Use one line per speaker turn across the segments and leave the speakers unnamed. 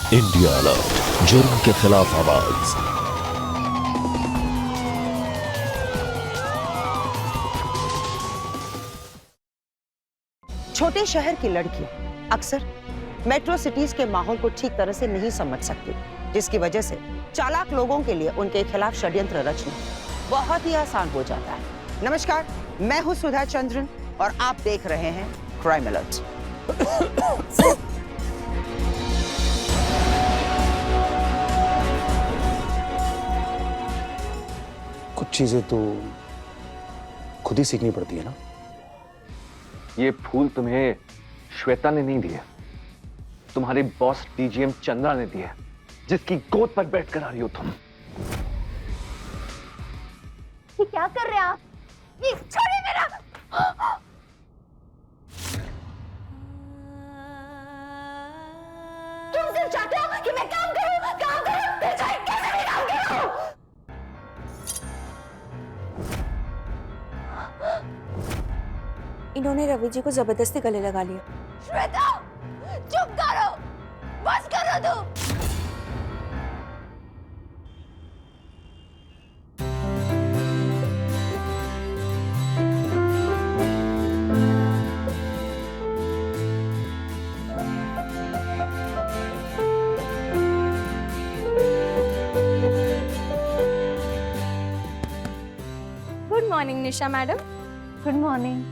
India alert, जुर्म के खिलाफ आवाज।
छोटे शहर की लड़कियां अक्सर मेट्रो सिटीज के माहौल को ठीक तरह से नहीं समझ सकती, जिसकी वजह से चालाक लोगों के लिए उनके खिलाफ षड्यंत्र रचना बहुत ही आसान हो जाता है। नमस्कार, मैं हूं सुधा चंद्रन और आप देख रहे हैं क्राइम अलर्ट।
कुछ चीजें तो खुद ही सीखनी पड़ती है ना।
ये फूल तुम्हें श्वेता ने नहीं दिए, तुम्हारे बॉस डीजीएम चंद्रा ने दिए, जिसकी गोद पर बैठकर आ रही हो तुम।
ये क्या कर रहे हैं आप? ये छोड़िए मेरा। तुम सिर्फ चाहते हो कि मैं काम करूं, फिर चाहे कैसे भी काम करूं।
इन्होंने रवि जी को जबरदस्ती गले लगा लिया।
श्वेता, चुप करो, बस करो तुम।
गुड मॉर्निंग निशा मैडम।
Good morning.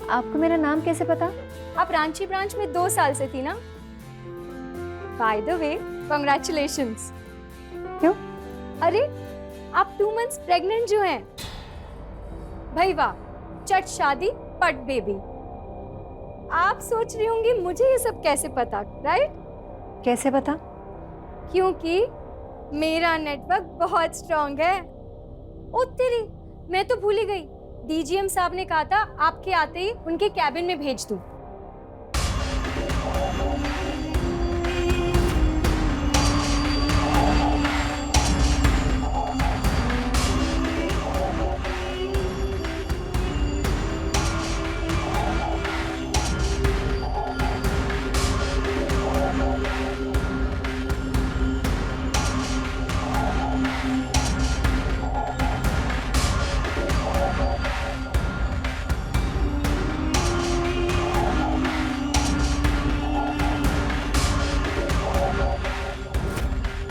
आपको मेरा नाम कैसे पता?
आप रांची ब्रांच में 2 साल से थी ना? By the way, congratulations.
क्यों?
अरे, आप 2 मंथ्स प्रेग्नेंट जो हैं। भाई वाह, चट शादी पट बेबी। आप सोच रही होंगी मुझे ये सब कैसे पता, राइट?
कैसे पता?
क्योंकि मेरा नेटवर्क बहुत स्ट्रांग है। ओ तेरी, मैं तो भूल ही गई। डीजीएम साहब ने कहा था आपके आते ही उनके कैबिन में भेज दूं।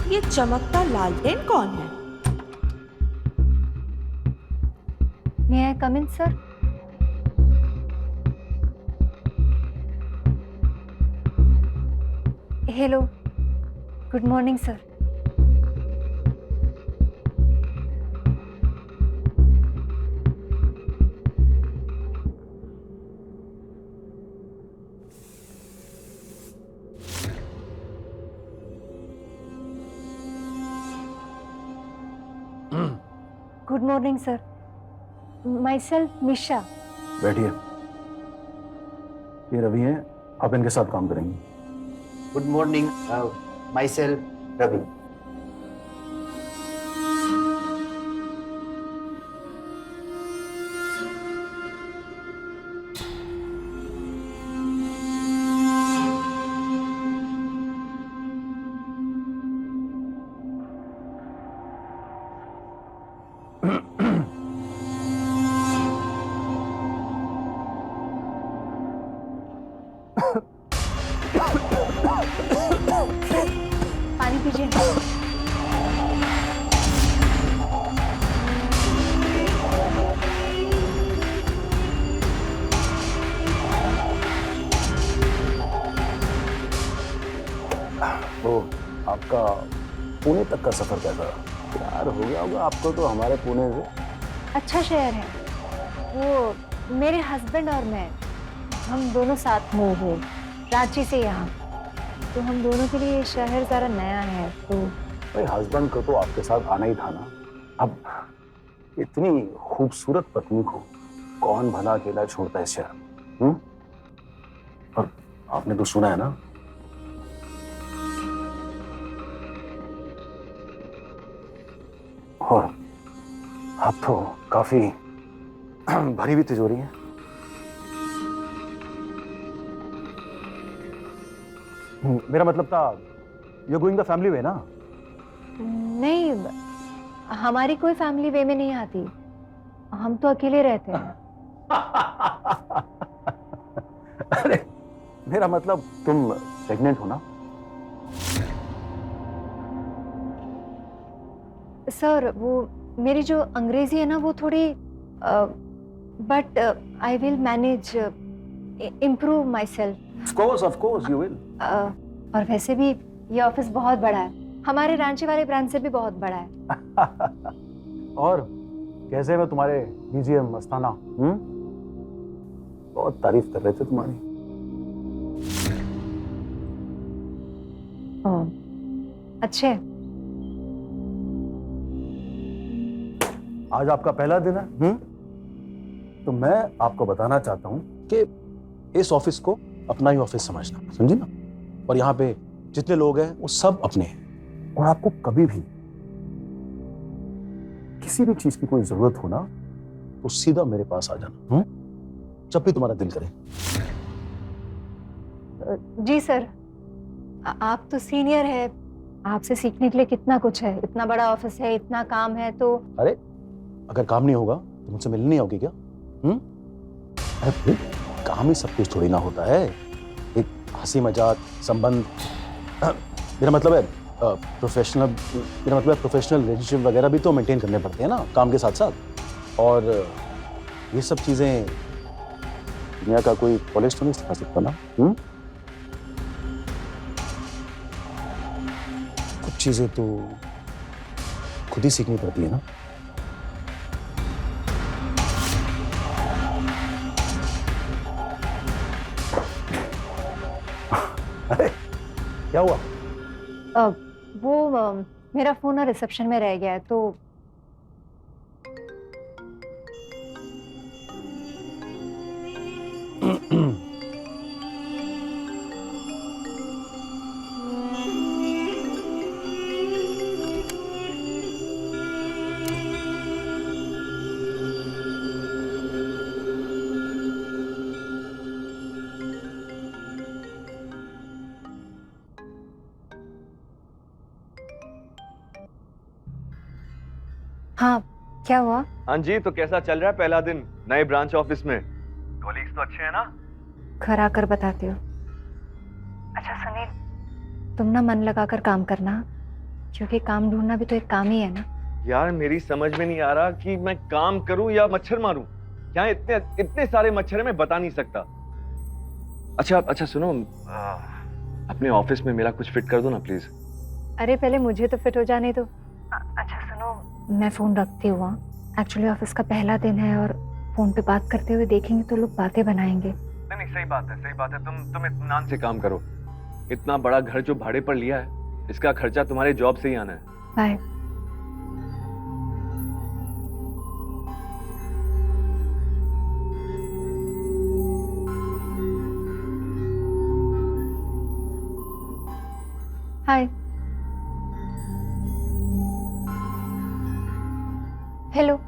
ये चमकता लालटेन कौन है?
May I come in sir? Hello, good morning sir. Good morning sir, myself Nisha.
बैठिए, ये रवि हैं, आप इनके साथ काम करेंगे।
Good morning, myself Ravi.
पानी पीजिए।
तो आपका पुणे तक का सफर कैसा रहा? प्यार हो गया होगा आपको तो हमारे पुणे से।
अच्छा शहर है वो। मेरे हस्बैंड और मैं, हम दोनों साथ मूव हुए रांची से यहाँ, तो हम दोनों के लिए ये शहर जरा नया है। तो
भाई, हस्बैंड को तो आपके साथ आना ही था ना। अब इतनी खूबसूरत पत्नी को कौन भला अकेला छोड़ता है शहर? और आपने तो सुना है ना, और आप तो काफी भरी हुई तिजोरी है। मेरा मतलब था यू गोइंग द फैमिली वे ना?
नहीं, हमारी कोई फैमिली वे में नहीं आती, हम तो अकेले रहते हैं।
अरे मेरा मतलब तुम प्रेग्नेंट हो ना?
सर वो मेरी जो अंग्रेजी है ना वो थोड़ी, but I will manage, improve my self.
Of course you will.
और वैसे भी ये ऑफिस बहुत बड़ा है, हमारे रांची वाले ब्रांच से भी बहुत बड़ा है।
और कैसे में तुम्हारे डीजीएम मस्ताना? बहुत तारीफ कर रहे थे तुम्हारी।
अच्छे।
आज आपका पहला दिन है, तो मैं आपको बताना चाहता हूं कि इस ऑफिस को अपना ही ऑफिस समझना, समझे ना? और यहाँ पे जितने लोग हैं वो सब अपने हैं, और आपको कभी भी किसी भी चीज की कोई जरूरत हो ना तो सीधा मेरे पास आ जाना, जब भी तुम्हारा दिल करे।
जी सर, आप तो सीनियर है, आपसे सीखने के लिए कितना कुछ है, इतना बड़ा ऑफिस है, इतना काम है, तो
अरे अगर काम नहीं होगा तो मुझसे मिलने नहीं आओगे क्या? अरे फिर काम ही सब कुछ थोड़ी ना होता है, एक हंसी मजाक संबंध, मेरा मतलब है प्रोफेशनल रिलेशनशिप वगैरह भी तो मेंटेन करने पड़ते हैं ना काम के साथ साथ। और ये सब चीजें दुनिया का कोई कॉलेज तो नहीं सिखा सकता ना। कुछ चीजें तो खुद ही सीखनी पड़ती है ना। अरे क्या हुआ?
वो मेरा फोन ना रिसेप्शन में रह गया है, तो हाँ क्या हुआ?
हाँ जी, तो कैसा चल रहा है पहला दिन नए ब्रांच ऑफिस में? कॉलीग्स तो अच्छे हैं ना?
घर आकर बताती हूँ। अच्छा सुनील, तुम ना मन लगाकर काम करना, क्योंकि काम ढूंढना भी तो एक काम ही है ना।
यार मेरी समझ में नहीं आ रहा कि मैं काम करूं या मच्छर मारूं। यहाँ इतने सारे मच्छर हैं, मैं बता नहीं सकता। अच्छा सुनो, अपने ऑफिस में मेरा कुछ फिट कर दो ना प्लीज।
अरे पहले मुझे तो फिट हो जाने दो। अच्छा सुनो, मैं फोन रखती हूँ। एक्चुअली ऑफिस का पहला दिन है और फोन पे बात करते हुए देखेंगे तो लोग बातें बनाएंगे।
नहीं सही बात है। तुम इत्मीनान से काम करो। इतना बड़ा घर जो भाड़े पर लिया है, इसका खर्चा तुम्हारे जॉब से ही आना है।
Bye. Hi. Hello,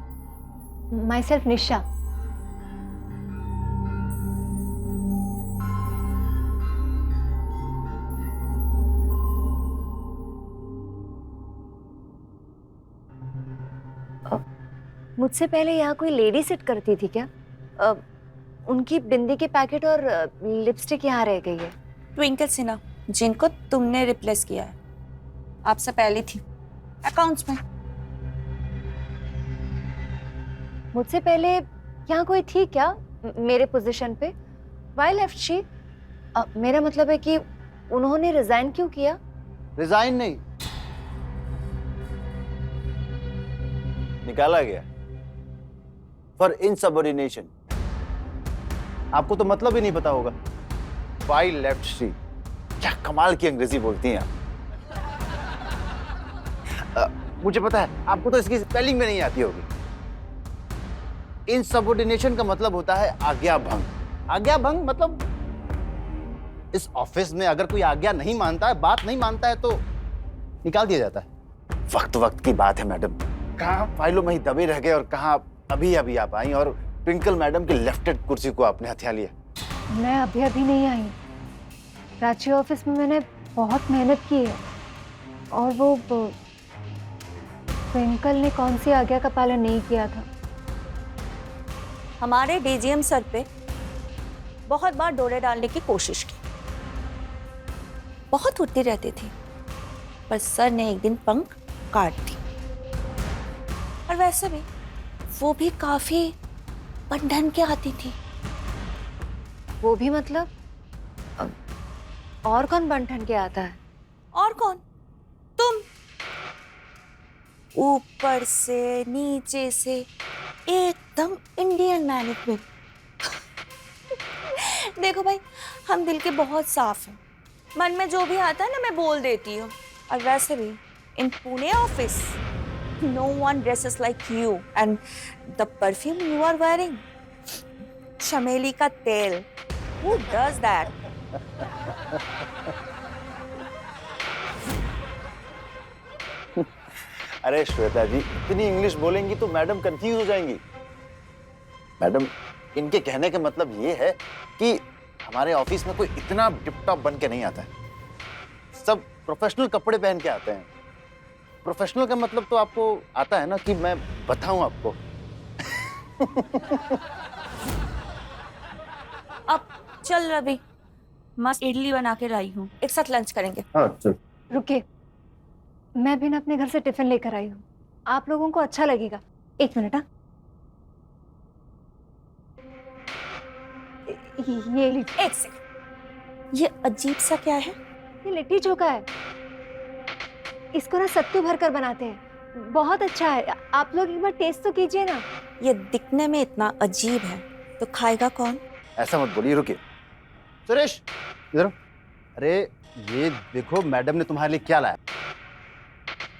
myself Nisha. मुझसे पहले यहाँ कोई लेडी सिट करती थी क्या? उनकी बिंदी के पैकेट और लिपस्टिक यहाँ रह गई है।
ट्विंकल सिन्हा, जिनको तुमने रिप्लेस किया है, आपसे पहले थी अकाउंट्स में।
मुझसे पहले यहाँ कोई थी क्या मेरे पोजीशन पे? Why left she? मेरा मतलब है कि उन्होंने रिजाइन क्यों किया?
रिजाइन नहीं, निकाला गया फॉर इनसबऑर्डिनेशन। आपको तो मतलब ही नहीं पता होगा। Why left she? क्या कमाल की अंग्रेजी बोलती हैं आप। मुझे पता है आपको तो इसकी स्पेलिंग में नहीं आती होगी। इनसबऑर्डिनेशन का मतलब होता है आज्ञा भंग। आज्ञा भंग मतलब इस ऑफिस में अगर कोई आज्ञा नहीं मानता है, बात नहीं मानता है, तो निकाल दिया जाता है। वक्त की बात है मैडम, कहाँ फाइलों में ही दबे रह गए और कहाँ अभी आप आई और ट्विंकल मैडम की लेफ्टेड कुर्सी को आपने हथिया लिया।
मैं अभी नहीं आई। रांची ऑफिस में मैंने बहुत मेहनत की है, और वो ट्विंकल ने कौन सी आज्ञा का पालन नहीं किया था?
हमारे डीजीएम सर पे बहुत बार डोरे डालने की कोशिश की, बहुत उड़ती रहती थी, पर सर ने एक दिन पंख काट दी। और वैसे भी वो भी काफी बंधन के आती थी।
वो भी मतलब और कौन बंठन के आता है?
और कौन? तुम। ऊपर से नीचे से एकदम इंडियन मैनेजमेंट। देखो भाई, हम दिल के बहुत साफ हैं, मन में जो भी आता है ना मैं बोल देती हूँ। और वैसे भी in Pune office no one dresses like you and the perfume you are wearing, चमेली का तेल, who does that?
अरे श्वेता जी, इतनी इंग्लिश बोलेंगी तो मैडम कंफ्यूज हो जाएंगी। मैडम, इनके कहने का मतलब ये है कि हमारे ऑफिस में कोई इतना टिप-टॉप बन के नहीं आता है, सब प्रोफेशनल कपड़े पहन के आते हैं। प्रोफेशनल का मतलब तो आपको आता है ना, कि मैं बताऊं आपको।
अब चल रवि, मस्त इडली बना के लाई हूँ, एक साथ लंच करेंगे।
अच्छा।
रुके, मैं भी ना अपने घर से टिफिन लेकर आई हूँ, आप लोगों को अच्छा लगेगा। एक मिनट। हाँ, ये लिट्टी।
एक सेकंड, ये अजीब सा क्या है?
ये लिट्टी चोखा है, इसको ना सत्तू भरकर बनाते हैं, बहुत अच्छा है। आप लोग एक बार टेस्ट तो कीजिए ना।
ये दिखने में इतना अजीब है तो खाएगा कौन?
ऐसा मत बोलिए, रुकिए। सुरेश, इधर आओ। अरे ये देखो मैडम ने तुम्हारे लिए क्या लाया।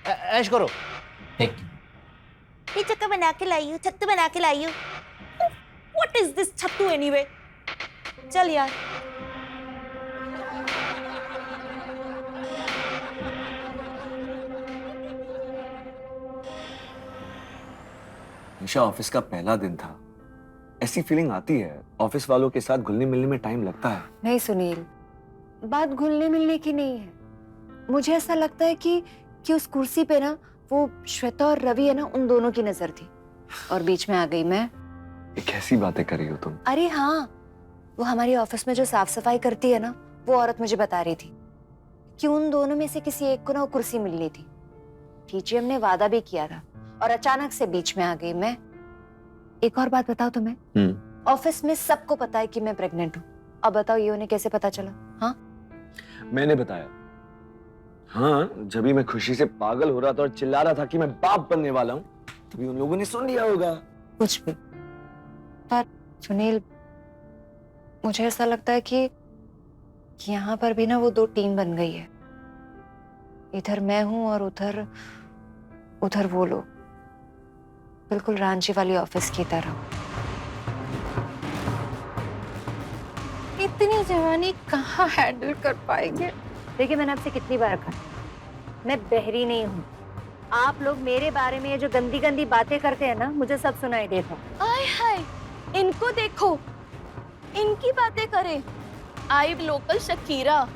ऐश करो।
ये चक्का बना के लाई हूँ, छत्तू बना के लाई हूँ। What is this छत्तू anyway? चल यार।
निशा, ऑफिस का पहला दिन था, ऐसी फीलिंग आती है, ऑफिस वालों के साथ घुलने मिलने में टाइम लगता है।
नहीं सुनील, बात घुलने मिलने की नहीं है। मुझे ऐसा लगता है कि उस कुर्सी पे ना वो श्वेता और रवि है ना, उन दोनों की नजर थी और बीच में आ गई मैं।
ये कैसी बातें कर रही हो तुम?
अरे हाँ, वो हमारी ऑफिस में जो साफ सफाई करती है ना, वो औरत मुझे बता रही थी कि उन दोनों में से किसी एक को ना वो कुर्सी मिलनी थी। डीजीएम ने वादा भी किया था और अचानक से बीच में आ गई मैं। एक और बात बताओ तुम्हें, ऑफिस में सबको पता है कि मैं प्रेग्नेंट हूँ। अब बताओ ये उन्हें कैसे पता चला? हाँ,
मैंने बताया। हाँ, जब भी मैं खुशी से पागल हो रहा था और चिल्ला रहा था कि मैं बाप बनने वाला हूँ, तभी उन लोगों ने सुन लिया होगा।
कुछ भी। पर सुनील, मुझे ऐसा लगता है कि यहाँ पर भी ना वो दो टीम बन गई है। इधर मैं हूँ और उधर वो लोग, बिल्कुल रांची वाली ऑफिस की तरह।
इतनी जवानी कहाँ हैंडल कर पाएंगे?
देखिए, मैंने आपसे कितनी बार कहा, मैं बहरी नहीं हूँ। आप लोग मेरे बारे में ये जो गंदी गंदी बातें करते हैं ना, मुझे सब सुनाई देता।
आय हाय, इनको देखो, इनकी बातें करे। आई लोकल शकीरा,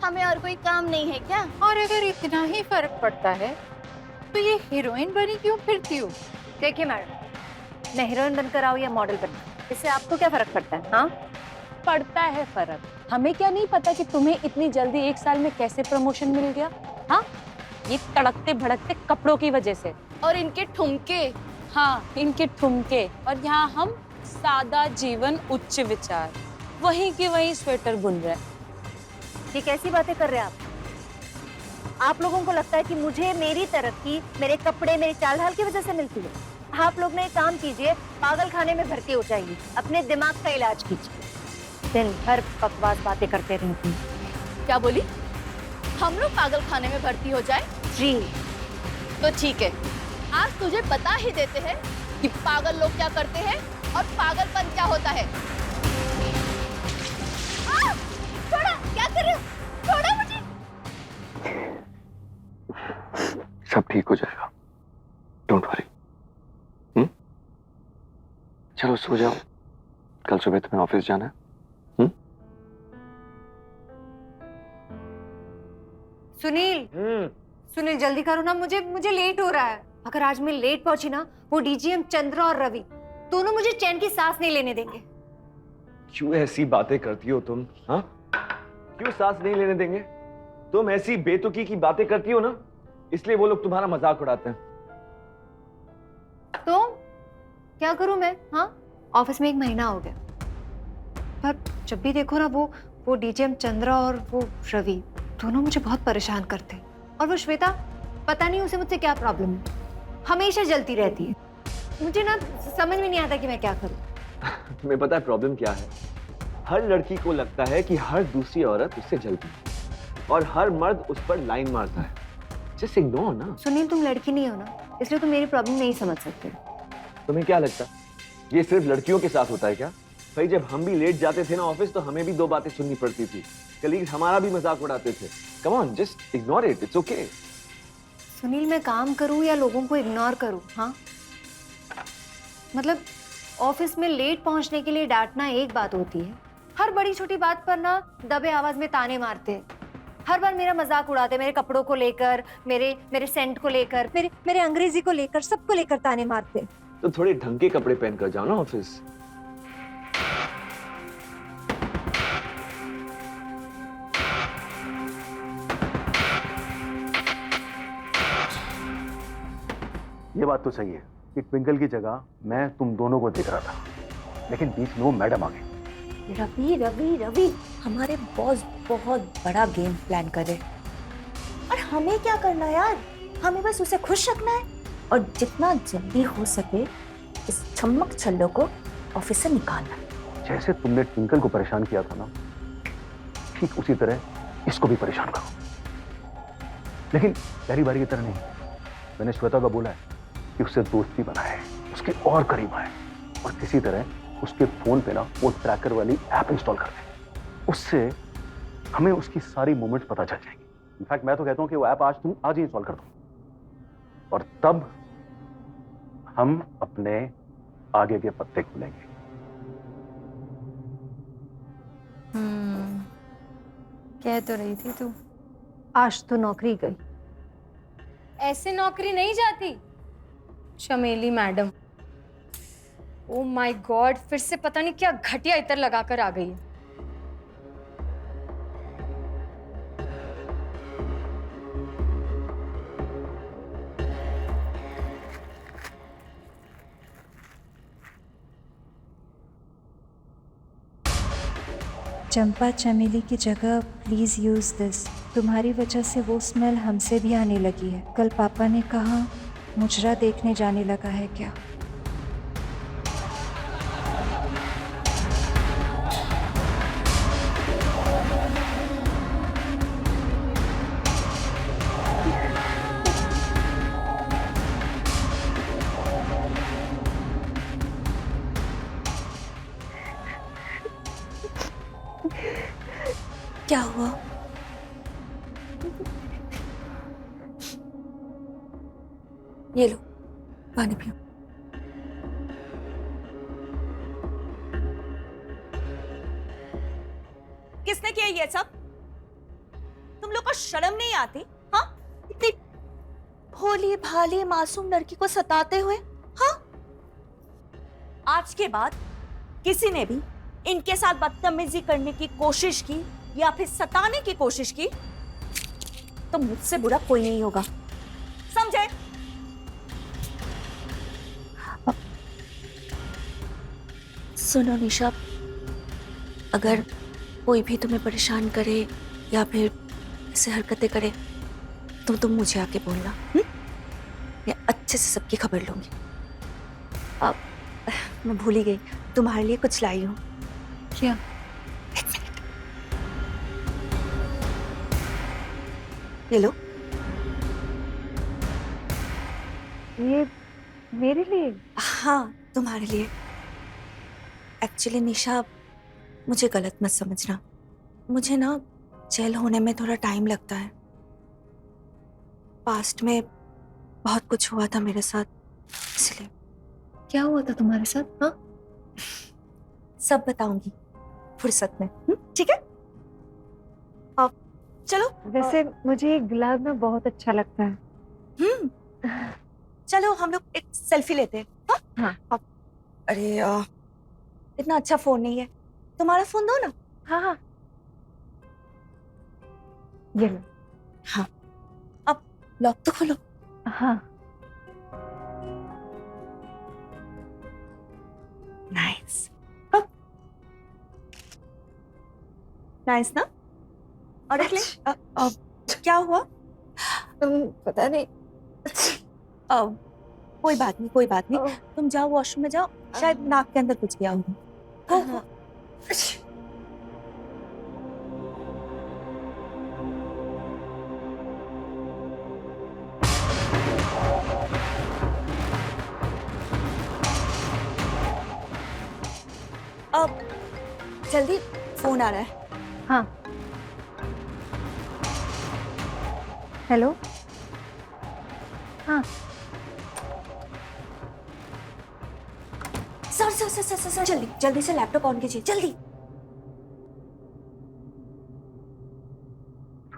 हमें और कोई काम नहीं है क्या? और अगर इतना ही फर्क पड़ता है तो ये हीरोइन बनी क्यों फिरती हो?
देखिए मैडम, मैं हीरोइन बनकर आऊँ या मॉडल बनकर, इससे आपको क्या फर्क पड़ता है? हाँ,
पड़ता है फर्क। हमें क्या नहीं पता कि तुम्हें इतनी जल्दी 1 साल में कैसे प्रमोशन मिल गया? हाँ, ये तड़कते भड़कते कपड़ों की वजह से और इनके ठुमके। हाँ, इनके ठुमके। और यहाँ हम सादा जीवन उच्च विचार, वहीं की वहीं स्वेटर बुन रहे।
ये कैसी बातें कर रहे हैं आप? आप लोगों को लगता है कि मुझे मेरी तरक्की मेरे कपड़े, मेरी चाल ढाल की वजह से मिलती है? आप लोग ने एक काम कीजिए, पागल खाने में भर्ती हो जाइए, अपने दिमाग का इलाज कीजिए। दिन भर बकवास बातें करते रहती हैं।
क्या बोली? हम लोग पागल खाने में भर्ती हो जाए?
जी।
तो ठीक है, आज तुझे बता ही देते हैं कि पागल लोग क्या करते हैं और पागलपन क्या होता है। छोड़ो, क्या कर रहे हो? छोड़ो मुझे।
सब ठीक हो जाएगा, डोंट वरी। चलो सो जाओ, कल सुबह तुम्हें ऑफिस जाना है।
सुनील, सुनील जल्दी करो ना, मुझे लेट हो रहा है। अगर आज मैं लेट पहुंची ना, वो डीजीएम चंद्रा और रवि दोनों मुझे चैन की सांस नहीं लेने देंगे।
क्यों ऐसी बातें करती हो तुम? हाँ, क्यों सांस नहीं लेने देंगे? तुम ऐसी बेतुकी की बातें करती हो ना, इसलिए वो लोग तुम्हारा मजाक उड़ाते हैं।
तो क्या करूं मैं? हाँ, ऑफिस में 1 महीना हो गया, पर जब भी देखो ना वो डीजीएम चंद्रा और वो रवि दोनों मुझे बहुत परेशान करते हैं। और वो श्वेता, पता नहीं उसे मुझसे क्या प्रॉब्लम है, हमेशा जलती रहती है। मुझे ना समझ में नहीं आता कि मैं क्या करूं।
तुम्हें पता है प्रॉब्लम क्या है? हर लड़की को लगता है कि हर दूसरी औरत उससे जलती है और हर मर्द उस पर लाइन मारता है। जस्ट इग्नोर ना।
सुनील, तुम लड़की नहीं हो ना, इसलिए तुम मेरी प्रॉब्लम नहीं समझ सकते।
तुम्हें क्या लगता है ये सिर्फ लड़कियों के साथ होता है क्या? भाई जब हम भी लेट जाते थे ना ऑफिस, तो हमें भी 2 बातें सुननी पड़ती थी। कलीग्स हमारा भी मजाक उड़ाते थे। Come on, just ignore it, it's okay.
Sunil, मैं काम करूं या लोगों को इग्नोर करूं? हाँ, मतलब ऑफिस में लेट पहुंचने के लिए डांटना एक बात होती है, हर बड़ी छोटी बात पर ना दबे आवाज में ताने मारते हैं। हर बार मेरा मजाक उड़ाते, मेरे कपड़ों को लेकर, मेरे सेंट को लेकर, मेरे अंग्रेजी को लेकर, सबको लेकर ताने मारते।
तो थोड़े ढंग के कपड़े पहन कर जाओ ना ऑफिस।
ये बात तो सही है कि ट्विंकल की जगह मैं तुम दोनों को देख रहा था, लेकिन बीच में वो मैडम आ गई।
रवि रवि रवि, हमारे बॉस बहुत बड़ा गेम प्लान करे और हमें क्या करना यार, हमें बस उसे खुश रखना है और जितना जल्दी हो सके इस छम्मक छल्लो को ऑफिस से निकालना है।
जैसे तुमने ट्विंकल को परेशान किया था ना, ठीक उसी तरह इसको भी परेशान करो, लेकिन पहली बारी की तरह नहीं। मैंने श्वेता को बोला है कि उससे दोस्ती बनाए, उसके और करीब आए और किसी तरह उसके फोन पे ना वो ट्रैकर वाली ऐप इंस्टॉल कर दे। उससे हमें उसकी सारी मूवमेंट्स पता चल जाएंगी। इनफैक्ट मैं तो कहता हूं कि वो ऐप आज ही इंस्टॉल कर दो और तब हम अपने आगे के पत्ते खुलेंगे।
कह तो रही थी तू, आज तो नौकरी गई।
ऐसे नौकरी नहीं जाती चमेली मैडम। ओ माय गॉड, फिर से पता नहीं क्या घटिया इतर लगा कर आ गई है।
चंपा चमेली की जगह प्लीज़ यूज़ दिस। तुम्हारी वजह से वो स्मेल हमसे भी आने लगी है। कल पापा ने कहा मुजरा देखने जाने लगा है क्या?
क्या हुआ? ये लो पानी पियो। किसने किया ये सब? तुम लोग को शर्म नहीं आती? हाँ, इतनी भोली भाली मासूम लड़की को सताते हुए। हाँ, आज के बाद किसी ने भी इनके साथ बदतमीजी करने की कोशिश की या फिर सताने की कोशिश की तो मुझसे बुरा कोई नहीं होगा, समझे? सुनो निशा, अगर कोई भी तुम्हें परेशान करे या फिर ऐसे हरकतें करे तो तुम मुझे आके बोलना। मैं अच्छे से सबकी खबर लूंगी। अब मैं भूल ही गई, तुम्हारे लिए कुछ लाई हूँ।
क्या?
ये लो।
ये मेरे लिए?
हाँ, तुम्हारे लिए। एक्चुअली निशा, मुझे गलत मत समझना, मुझे ना जेल होने में थोड़ा टाइम लगता है। पास्ट में बहुत कुछ हुआ था मेरे साथ, इसलिए।
क्या हुआ था तुम्हारे साथ? हाँ,
सब बताऊंगी फुर्सत में, ठीक है? अब चलो
वैसे मुझे ये गुलाब ना बहुत अच्छा लगता है।
चलो हम लोग एक सेल्फी लेते हैं। हाँ अब अरे इतना अच्छा फोन नहीं है, तुम्हारा फोन दो ना।
हाँ हाँ ये लो।
हाँ अब लॉक तो खोलो।
हाँ
नाइस नाइस ना। और एक ले। क्या हुआ?
पता नहीं।
कोई बात नहीं, कोई बात नहीं। तुम जाओ वॉशरूम में जाओ, शायद नाक के अंदर कुछ गया होगा। हो। अब जल्दी, फोन आ रहा है।
हाँ हेलो। हाँ
सर जल्दी जल्दी से लैपटॉप ऑन कीजिए, जल्दी।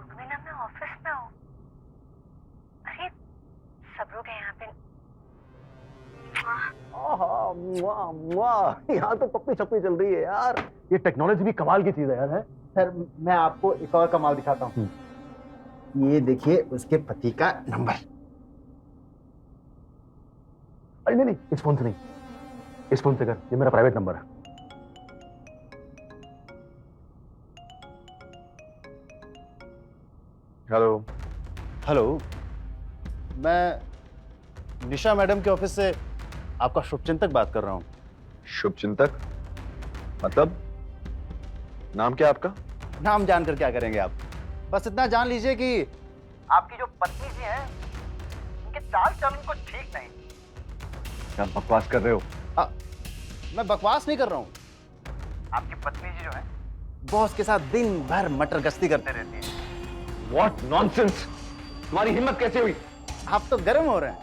मैं ऑफिस में हूँ। अरे सब लोग हैं यहाँ पे।
यहाँ तो पप्पी छप्पी चल रही है यार। ये टेक्नोलॉजी भी कमाल की चीज है यार। है
सर मैं आपको एक और कमाल दिखाता हूँ। ये देखिए उसके पति का नंबर।
अरे नहीं, इस फोन से नहीं, इस फोन से कर, ये मेरा प्राइवेट नंबर है।
हेलो।
हेलो, मैं निशा मैडम के ऑफिस से आपका शुभचिंतक बात कर रहा हूँ।
शुभचिंतक मतलब? नाम क्या आपका?
नाम जानकर क्या करेंगे आप? बस इतना जान लीजिए कि आपकी जो पत्नी जी हैं, उनके चाल चलन कुछ ठीक नहीं।
क्या बकवास कर रहे हो?
मैं बकवास नहीं कर रहा हूँ। आपकी पत्नी जी जो है, बॉस के साथ दिन भर मटर गश्ती करते रहती है।
What nonsense! तुम्हारी हिम्मत कैसे हुई?
आप तो गर्म हो रहे हैं।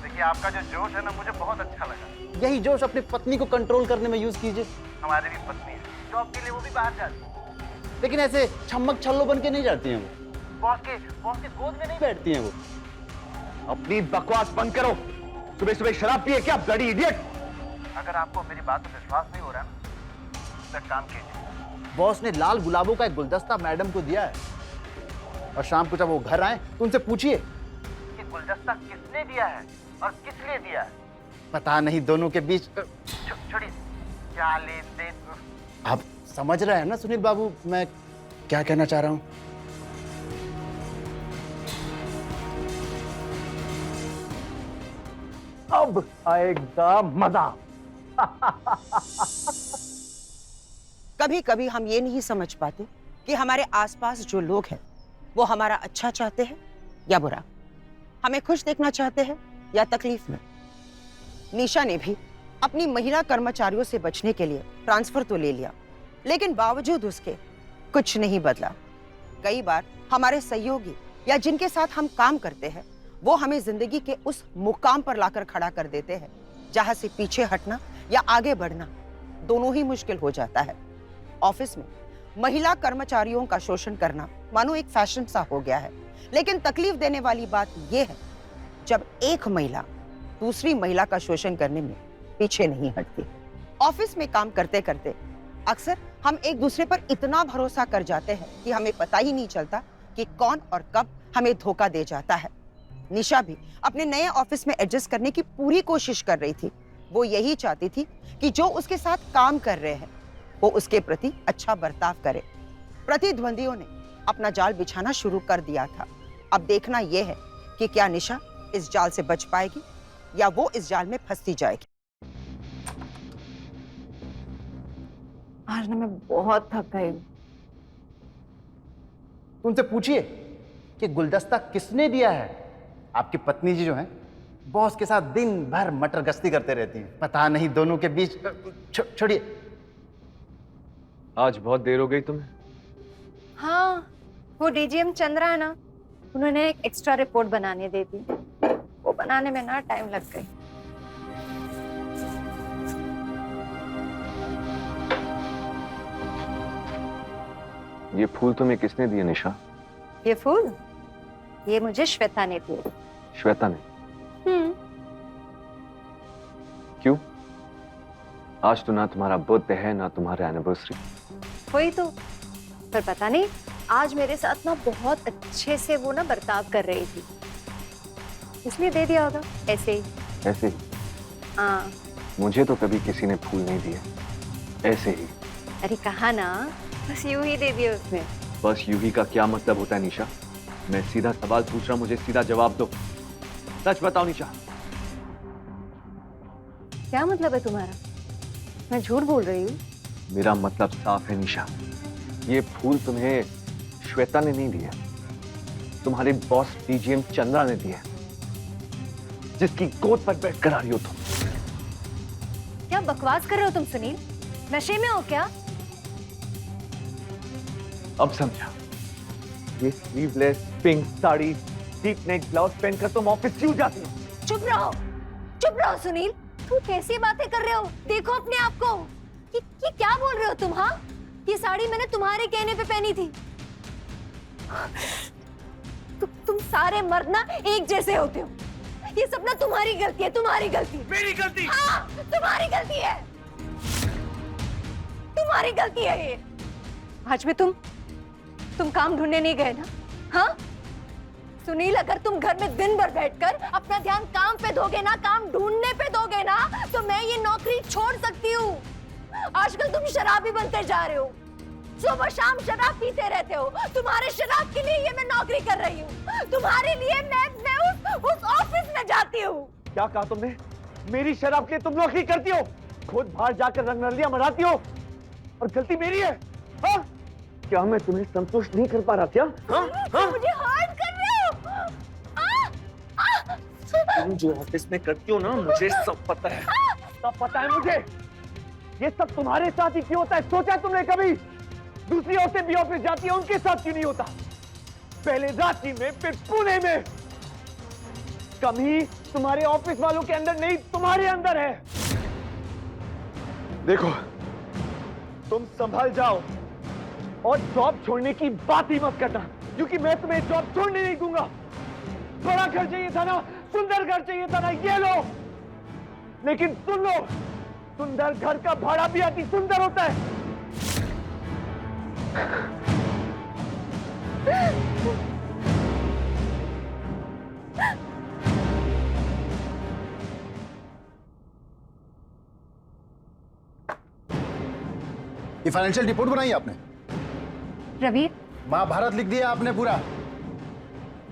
देखिए आपका जो जोश है ना, मुझे बहुत अच्छा लगा। यही जोश अपनी पत्नी को कंट्रोल करने में यूज कीजिए। हमारी भी पत्नी है, जॉब के लिए वो भी बाहर जाती है, लेकिन ऐसे छम्मक छल्लो बन के नहीं जाती हैं वो। बॉस के गोद में नहीं बैठती हैं वो।
अपनी बकवास बंद करो। सुबह सुबह शराब पिए क्या, ब्लडी इडियट?
अगर आपको मेरी बात पर विश्वास नहीं हो रहा ना, तो एक काम कीजिए। बॉस ने लाल गुलाबों का एक गुलदस्ता मैडम को दिया है, और शाम को जब वो घर आए तो उनसे पूछिए कि गुलदस्ता किसने दिया है और किस लिए दिया है। पता नहीं दोनों के बीच छोड़िए क्या लेन देन। आप समझ रहे हैं ना सुनील बाबू मैं क्या कहना चाह रहा हूं?
अब आएगा मजा।
कभी कभी हम ये नहीं समझ पाते कि हमारे आसपास जो लोग हैं वो हमारा अच्छा चाहते हैं या बुरा, हमें खुश देखना चाहते हैं या तकलीफ में। निशा ने भी अपनी महिला कर्मचारियों से बचने के लिए ट्रांसफर तो ले लिया, लेकिन बावजूद उसके कुछ नहीं बदला। कई बार हमारे सहयोगी या जिनके साथ हम काम करते हैं वो हमें जिंदगी के उस मुकाम पर लाकर खड़ा कर देते हैं जहां से पीछे हटना या आगे बढ़ना दोनों ही मुश्किल हो जाता है। ऑफिस में महिला कर्मचारियों का शोषण करना मानो एक फैशन सा हो गया है, लेकिन तकलीफ देने वाली बात यह है जब एक महिला दूसरी महिला का शोषण करने में पीछे नहीं हटती। ऑफिस में काम करते करते अक्सर हम एक दूसरे पर इतना भरोसा कर जाते हैं कि हमें पता ही नहीं चलता कि कौन और कब हमें धोखा दे जाता है। निशा भी अपने नए ऑफिस में एडजस्ट करने की पूरी कोशिश कर रही थी। वो यही चाहती थी कि जो उसके साथ काम कर रहे हैं वो उसके प्रति अच्छा बर्ताव करे। प्रतिद्वंदियों ने अपना जाल बिछाना शुरू कर दिया था। अब देखना यह है कि क्या निशा इस जाल से बच पाएगी या वो इस जाल में फंसती जाएगी।
आज ना मैं बहुत थक गई।
उनसे पूछिए कि गुलदस्ता किसने दिया है। आपकी पत्नी जी जो है बॉस के साथ दिन भर मटर गश्ती करते रहती हैं। पता नहीं दोनों के बीच छोड़िए।
आज बहुत देर हो गई तुम्हें।
हाँ वो डीजीएम चंद्रा है ना, उन्होंने एक एक्स्ट्रा रिपोर्ट बनाने दी थी, वो बनाने में ना टाइम लग गई।
ये फूल तुम्हें किसने दिए निशा?
ये फूल, ये मुझे श्वेता ने दिए।
श्वेता ने? क्यों? आज तो ना तुम्हारा बर्थडे है ना तुम्हारा एनिवर्सरी।
वही तो, पर पता नहीं आज मेरे साथ ना बहुत अच्छे से वो ना बर्ताव कर रही थी, इसलिए दे दिया होगा ऐसे ही।
ऐसे ही?
हाँ।
मुझे तो कभी किसी ने फूल नहीं दिए, ऐसे ही।
अरे कहा ना, बस यूं ही दे दिया उसने।
बस यूं ही का क्या मतलब होता है निशा? मैं सीधा सवाल पूछ रहा हूं, मुझे सीधा जवाब दो। सच बताओ निशा।
क्या मतलब है तुम्हारा? मैं झूठ बोल रही हूँ?
मेरा मतलब साफ है निशा, ये फूल तुम्हें श्वेता ने नहीं दिया, तुम्हारे बॉस डीजीएम चंद्रा ने दिया, जिसकी गोद पर बैठ कर आ रही हो तुम।
क्या बकवास कर रहे हो तुम सुनील? नशे में हो क्या?
अब समझा। ये sleeveless pink sari, deep neck blouse पहनकर तुम ऑफिस क्यों जाती हो?
चुप रहो सुनील, तुम कैसी बातें कर रहे हो? देखो अपने आप को। ये क्या बोल रहे हो तुम? हाँ, ये साड़ी मैंने तुम्हारे कहने पे पहनी थी। तुम सारे मर्द ना एक जैसे होते हो। ये सब ना तुम्हारी गलती है, तुम्हारी गलती।
मेरी गलती?
हाँ, तुम्हारी गलती है, तुम्हारी गलती है ये। आज भी तुम काम ढूंढने नहीं गए ना? हाँ सुनील, अगर तुम घर में दिन भर बैठकर अपना ध्यान काम पे दोगे ना, काम ढूंढने पे दोगे ना, तो मैं ये नौकरी छोड़ सकती हूँ। आजकल तुम शराबी बनते जा रहे हो, सुबह शाम शराब पीते रहते हो। तुम्हारे शराब के लिए ये मैं नौकरी कर रही हूँ, तुम्हारे लिए मैं उस ऑफिस में जाती हूँ।
क्या कहा तुमने? मेरी शराब के लिए तुम नौकरी करती हो, खुद बाहर जाकर रंगरलियां मनाती हो, और गलती मेरी है? हाँ? क्या मैं तुम्हें संतुष्ट नहीं कर पा रहा क्या?
मुझे हर्ट कर रहे हो।
तुम जो ऑफिस में करती हो ना, मुझे सब पता है, सब पता है मुझे। ये सब तुम्हारे साथ ही क्यों होता है? सोचा है तुमने कभी? दूसरी औरतें भी ऑफिस जाती है, उनके साथ क्यों नहीं होता? पहले रांची में, फिर पुणे में। कमी तुम्हारे ऑफिस वालों के अंदर नहीं, तुम्हारे अंदर है। देखो, तुम संभल जाओ और जॉब छोड़ने की बात ही मत करना, क्योंकि मैं तुम्हें जॉब छोड़ने नहीं दूंगा। बड़ा घर चाहिए था ना, सुंदर घर चाहिए था ना, ये लो। लेकिन सुन लो, सुंदर घर का भाड़ा भी अति सुंदर होता है।
ये फाइनेंशियल रिपोर्ट बनाई आपने?
रवि,
महाभारत लिख दिया आपने पूरा।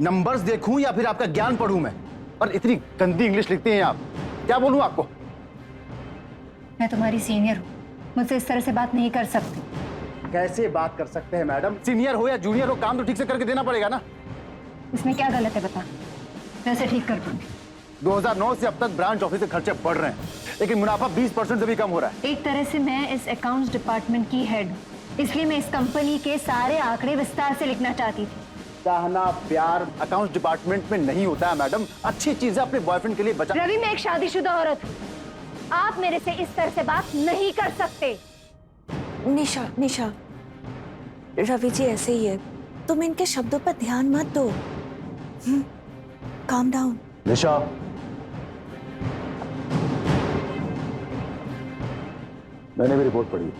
नंबर्स देखूं या फिर आपका ज्ञान पढ़ूं मैं? और इतनी गंदी इंग्लिश लिखते हैं आप, क्या बोलूं आपको?
मैं तुम्हारी सीनियर हूँ, मुझसे इस तरह से बात नहीं कर सकती।
कैसे बात कर सकते हैं मैडम? सीनियर हो या जूनियर हो, काम तो ठीक से करके देना पड़ेगा ना।
इसमें क्या गलत है बता, मैं इसे ठीक कर दूंगी।
2009 से अब तक ब्रांच ऑफिस के खर्चे बढ़ रहे हैं, लेकिन मुनाफा 20% से भी कम हो रहा है।
एक तरह से मैं इस अकाउंट्स डिपार्टमेंट की हेड हूँ, इसलिए मैं इस कंपनी के सारे आंकड़े विस्तार से लिखना चाहती थी।
चाहना प्यार अकाउंट्स डिपार्टमेंट में नहीं होता है मैडम। अच्छी चीजें अपने बॉयफ्रेंड के लिए बचा।
रवि, मैं एक शादीशुदा औरत हूँ, आप मेरे से इस तरह से बात नहीं कर सकते।
निशा, रवि जी ऐसे ही है, तुम इनके शब्दों पर ध्यान मत दो। Calm down.
निशा, मैंने भी रिपोर्ट पढ़ी,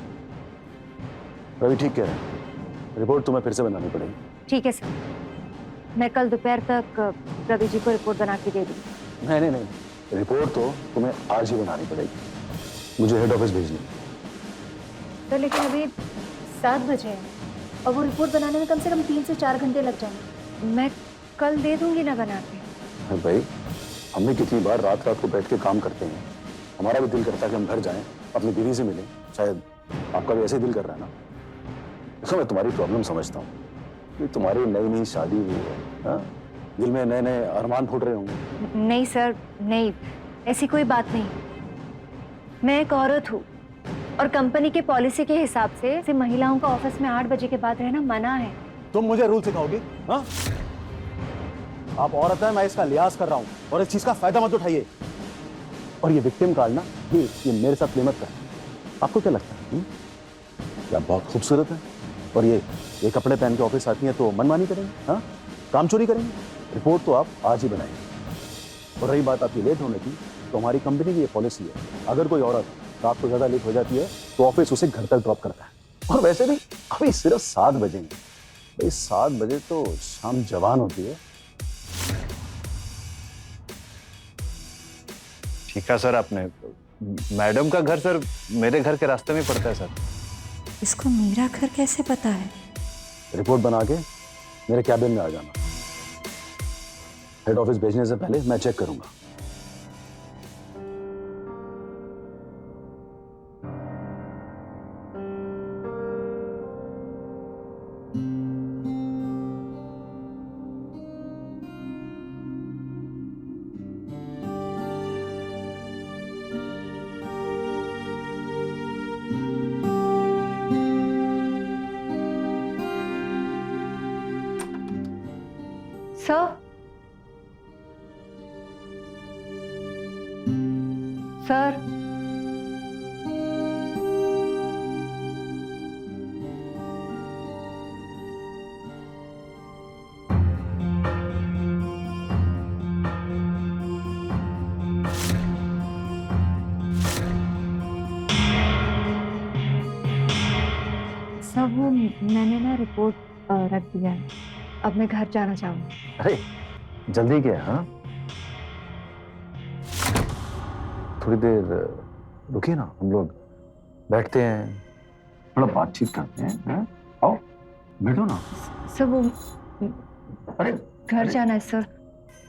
रवि ठीक कह रहा है, रिपोर्ट तुम्हें फिर से बनानी पड़ेगी।
ठीक है सर, मैं कल दोपहर तक रवि जी को रिपोर्ट बना के दे दूँगी।
नहीं, रिपोर्ट तो तुम्हें आज ही बनानी पड़ेगी, मुझे हेड ऑफिस भेजनी है।
तो लेकिन अभी 7 बजे हैं और वो रिपोर्ट बनाने में कम से कम 3 से 4 घंटे लग जाएंगे। मैं कल दे दूंगी ना बना के।
भाई, हम भी कितनी बार रात रात को बैठ के काम करते हैं, हमारा भी दिल करता है कि हम घर जाएं, अपनी बीवी से मिलें। शायद आपका भी ऐसे ही दिल कर रहा है ना? देखो, मैं तुम्हारी प्रॉब्लम समझता हूँ कि तुम्हारी नई शादी हुई है, हाँ? दिल में नए नए अरमान फूट रहे होंगे।
नहीं सर, नहीं, ऐसी कोई बात नहीं। मैं एक औरत हूँ और कंपनी के पॉलिसी के हिसाब से महिलाओं का ऑफिस में 8 बजे के बाद रहना मना है।
तुम मुझे रूल सिखाओगी? हाँ? आप औरत है, मैं इसका लिहाज कर रहा हूँ, और इस चीज का फायदा मत उठाइए। और ये विक्टिम कार्ड ना, ये मेरे साथ प्ले मत कर। आपको क्या लगता है? क्या बहुत खूबसूरत है, और ये ये कपड़े पहन के ऑफिस आती हैं तो मनमानी करेंगे? हाँ, काम चोरी करेंगे? रिपोर्ट तो आप आज ही बनाएंगे। और रही बात आपकी लेट होने की, तो हमारी कंपनी की ये पॉलिसी है, अगर कोई औरत रात को ज्यादा लेट हो जाती है तो ऑफिस उसे घर तक ड्रॉप करता है। और वैसे भी अभी सिर्फ 7 बजे हैं भाई, 7 बजे तो शाम जवान होती है।
ठीक है सर, आपने मैडम का घर सर मेरे घर के रास्ते में पड़ता है सर।
इसको मेरा घर कैसे पता है?
रिपोर्ट बना के मेरे कैबिन में आ जाना। हेड ऑफिस भेजने से पहले मैं चेक करूंगा।
सर, सर,
सब वो मैंने ना रिपोर्ट रख दिया है। अब मैं घर जाना चाहूँगी।
अरे जल्दी क्या है? हाँ, थोड़ी देर रुकिए ना, हम लोग बैठते हैं, थोड़ा बातचीत करते हैं। हाँ? आओ बैठो ना।
सब वो
अरे
घर जाना है सर।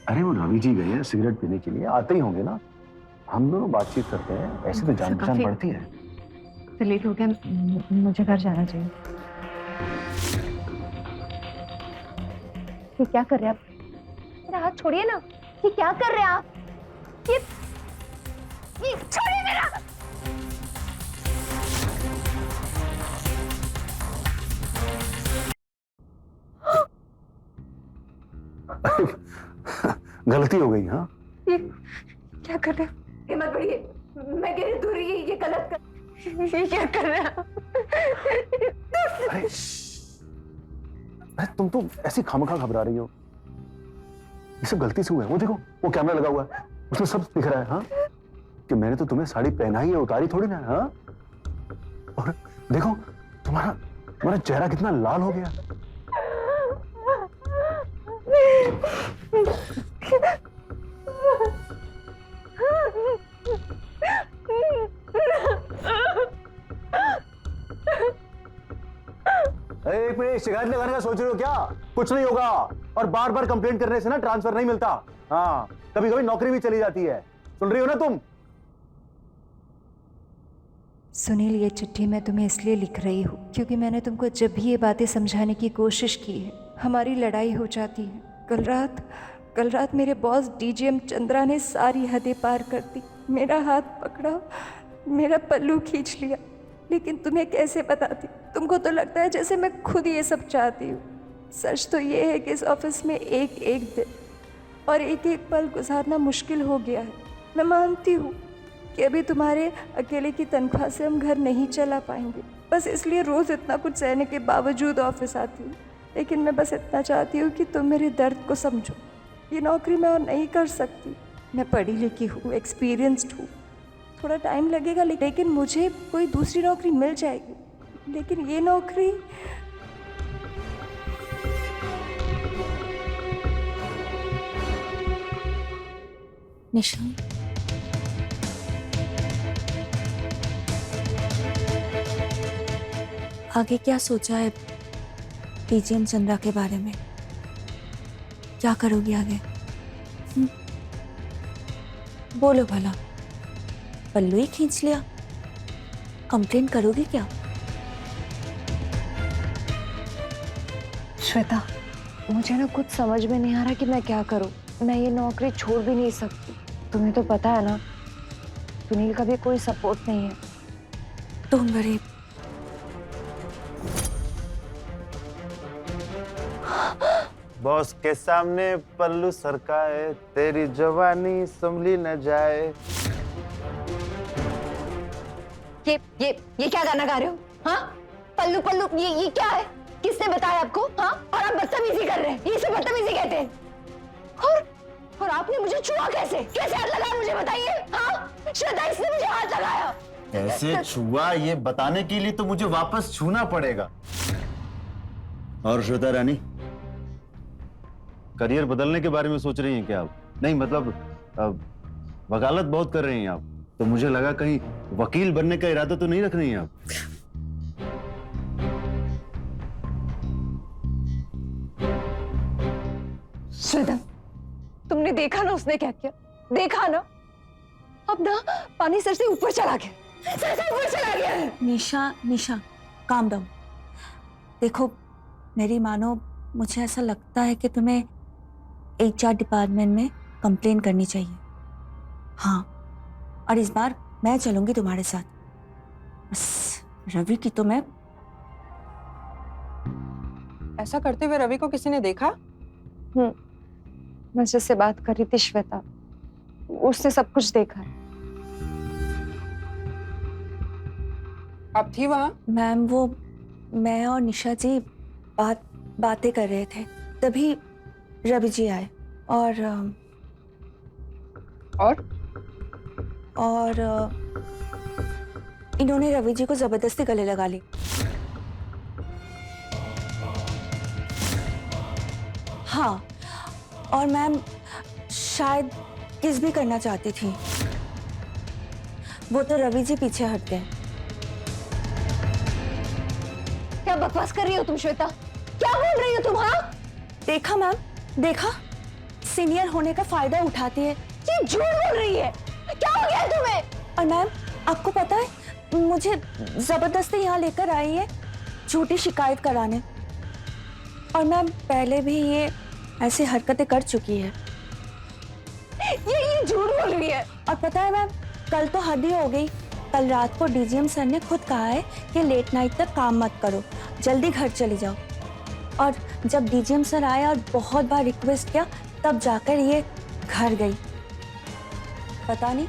अरे वो रवि जी गए हैं सिगरेट पीने के लिए, आते ही होंगे ना, हम दोनों बातचीत करते हैं, ऐसे तो जान पहचान बढ़ती है।
तो लेट हो गया, मुझे घर जाना चाहिए।
ये क्या कर रहे हैं आप? मेरा हाथ छोड़िए ना। ये क्या कर रहे हैं आप? ये छोड़िए मेरा।
गलती हो गई। हाँ,
ये क्या कर रहे हैं?
हिम्मत बढ़िए, मैं कह रही दूर रहिए, ये गलत कर। ये क्या कर रहे हैं आप?
अरे अरे तुम तो ऐसी खामखा घबरा रही हो, ये सब गलती से हुआ है। वो देखो, वो कैमरा लगा हुआ है, उसमें सब दिख रहा है। हाँ, कि मैंने तो तुम्हें साड़ी पहनाई है, उतारी थोड़ी ना। हाँ, और देखो तुम्हारा चेहरा कितना लाल हो गया। एक मिनट, शिकायत लगाने का सोच रहे हो क्या? कुछ नहीं होगा, और बार बार कंप्लेंट करने से ना ट्रांसफर नहीं मिलता। हाँ, कभी कभी नौकरी भी चली जाती है। सुन रही हो ना तुम?
सुनील, ये चिट्ठी मैं तुम्हें इसलिए लिख रही हूँ क्योंकि मैंने तुमको जब भी ये बातें समझाने की कोशिश की है, हमारी लड़ाई हो जाती है। कल रात मेरे बॉस डीजीएम चंद्रा ने सारी हदें पार कर दी। मेरा हाथ पकड़ा, मेरा पल्लू खींच लिया, लेकिन तुम्हें कैसे बताती? तुमको तो लगता है जैसे मैं खुद ये सब चाहती हूँ। सच तो ये है कि इस ऑफिस में एक एक दिन और एक एक पल गुजारना मुश्किल हो गया है। मैं मानती हूँ कि अभी तुम्हारे अकेले की तनख्वाह से हम घर नहीं चला पाएंगे, बस इसलिए रोज़ इतना कुछ सहने के बावजूद ऑफिस आती हूँ। लेकिन मैं बस इतना चाहती हूँ कि तुम मेरे दर्द को समझो। ये नौकरी मैं और नहीं कर सकती। मैं पढ़ी लिखी हूँ, एक्सपीरियंस्ड हूँ, थोड़ा टाइम लगेगा, लेकिन मुझे कोई दूसरी नौकरी मिल जाएगी। लेकिन ये नौकरी
निशान, आगे क्या सोचा है डीजीएम चंद्रा के बारे में? क्या करोगी आगे? बोलो भला, पल्लू ही खींच लिया, कंप्लेंट करोगी क्या?
श्वेता, मुझे ना कुछ समझ में नहीं आ रहा कि मैं क्या करूं। मैं ये नौकरी छोड़ भी नहीं सकती। तुम्हें तो पता है ना, सुनील का भी कोई सपोर्ट नहीं है।
तुम गरीब,
बॉस के सामने पल्लू सरकाए, तेरी जवानी संभली न जाए।
ये क्या गाना गा रहे हो? हाँ, पल्लू पल्लू, ये क्या है? किसने बताया आपको? हाँ, और आप बदतमीजी कर रहे हैं, ये सब बदतमीजी कहते हैं। और आपने मुझे छुआ कैसे? कैसे हाथ लगाया मुझे बताइए? हाँ, श्वेता इसने मुझे हाथ लगाया।
कैसे छुआ ये बताने के लिए तो मुझे वापस छूना पड़ेगा। और श्वेता रानी, करियर बदलने के बारे में सोच रही हैं क्या आप? नहीं मतलब वकालत बहुत कर रही हैं आप, तो मुझे लगा कहीं वकील बनने का इरादा तो नहीं रख रही हैं आप?
श्वेता, तुमने देखा ना उसने क्या किया? देखा ना, अब ना पानी सर से ऊपर चला गया, सर से ऊपर चला गया है।
निशा काम डाउन। देखो मेरी मानो, मुझे ऐसा लगता है कि तुम्हें HR डिपार्टमेंट में कंप्लेन करनी चाहिए। हाँ, और इस बार मैं चलूंगी तुम्हारे साथ। बस रवि की तो मैं
ऐसा करते हुए रवि को किसी ने देखा?
मैं जिससे बात कर रही थी श्वेता, उसने सब कुछ देखा है।
आप थी वहां?
मैम वो मैं और निशा जी बातें कर रहे थे, तभी रवि जी आए और इन्होंने रवि जी को जबरदस्ती गले लगा ली। हाँ, और मैम शायद किस भी करना चाहती थी, वो तो रवि जी पीछे हट गए।
क्या बकवास कर रही हो तुम श्वेता? क्या बोल रही हो तुम? हाँ,
देखा मैम, देखा, सीनियर होने का फायदा उठाती है।
ये झूठ बोल रही है। क्या हो गया तुम्हें?
और मैम आपको पता है, मुझे जबरदस्ती यहाँ लेकर आई है झूठी शिकायत कराने। और मैम पहले भी ये ऐसी हरकतें कर चुकी है।
ये झूठ बोल रही है।
और पता है मैम, कल तो हद ही हो गई। कल रात को DGM सर ने खुद कहा है कि लेट नाइट तक काम मत करो, जल्दी घर चले जाओ। और जब DGM सर आए और बहुत बार रिक्वेस्ट किया, तब जाकर ये घर गई। पता नहीं